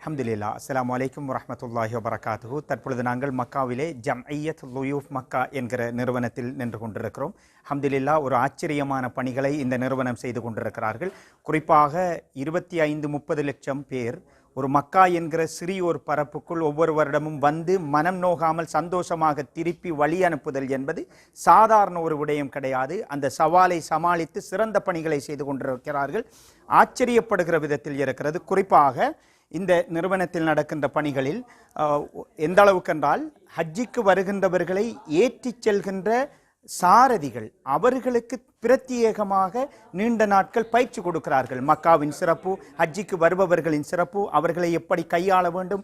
அல்ஹம்துலில்லாஹ். அஸ்ஸலாமு அலைக்கும் வரஹ்மத்துல்லாஹி வபரகாத்துஹு. தற்பொழுது நாங்கள் மக்காவிலே ஜம்இய்யத் லுயூஃப் மக்கா என்கிற நிறுவனத்தில் நின்று கொண்டிருக்கிறோம். அல்ஹம்துலில்லாஹ், ஒரு ஆச்சரியமான பணிகளை இந்த நிறுவனம் செய்து கொண்டிருக்கிறார்கள். குறிப்பாக 25-30 லட்சம் பேர் ஒரு மக்கா என்கிற சிறியோர் பரப்புக்குள் ஒவ்வொரு வருடமும் வந்து மனம் நோகாமல் சந்தோஷமாக திருப்பி வழி அனுப்புதல் என்பது சாதாரண ஒரு விடயம் கிடையாது. அந்த சவாலை சமாளித்து சிறந்த பணிகளை செய்து கொண்டிருக்கிறார்கள். ஆச்சரியப்படுகிற விதத்தில் இருக்கிறது. குறிப்பாக இந்த நிறுவனத்தில் நடக்கின்ற பணிகளில் எந்த அளவுக்கென்றால், ஹஜ்ஜிக்கு வருகின்றவர்களை ஏற்றிச் செல்கின்ற சாரதிகள் அவர்களுக்கு பிரத்யேகமாக நீண்ட நாட்கள் பயிற்சி கொடுக்கிறார்கள். மக்காவின் சிறப்பு, ஹஜ்ஜிக்கு வருபவர்களின் சிறப்பு, அவர்களை எப்படி கையாள வேண்டும்,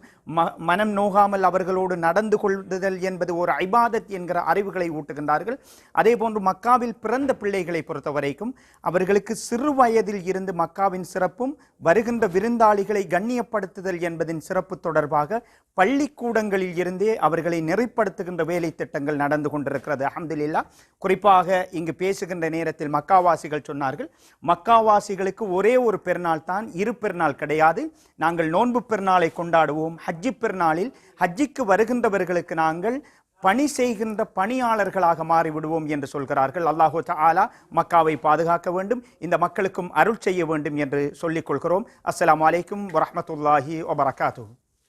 மனம் நோகாமல் அவர்களோடு நடந்து கொள்ளுதல் என்பது ஒரு ஐபாதத் என்கிற அறிவுகளை ஊட்டுகின்றார்கள். அதே போன்று மக்காவில் பிறந்த பிள்ளைகளை பொறுத்த வரைக்கும் அவர்களுக்கு சிறு வயதில் இருந்து மக்காவின் சிறப்பும் வருகின்ற விருந்தாளிகளை கண்ணியப்படுத்துதல் என்பதின் சிறப்பு தொடர்பாக பள்ளிக்கூடங்களில் இருந்தே அவர்களை நெறிப்படுத்துகின்ற வேலை திட்டங்கள் நடந்து கொண்டிருக்கிறது. அல்ஹம்துலில்லாஹ். குறிப்பாக இங்கு பேசுகின்ற நேரத்தில் மக்காவாசிகள் சொன்னார்கள், மக்காவாசிகளுக்கு ஒரே ஒரு பெருநாள் தான், இரு பெருநாள் கிடையாது. நாங்கள் நோன்பு பெருநாளை கொண்டாடுவோம். ஹஜ்ஜி பெருநாளில் ஹஜ்ஜிக்கு வருகின்றவர்களுக்கு நாங்கள் பணி செய்கின்ற பணியாளர்களாக மாறிவிடுவோம் என்று சொல்கிறார்கள். அல்லாஹு தஆலா மக்காவை பாதுகாக்க வேண்டும், இந்த மக்களுக்கும் அருள் செய்ய வேண்டும் என்று சொல்லிக் கொள்கிறோம். அஸ்ஸலாமு அலைக்கும் வரஹ்மத்துல்லாஹி வபரகாத்துஹு.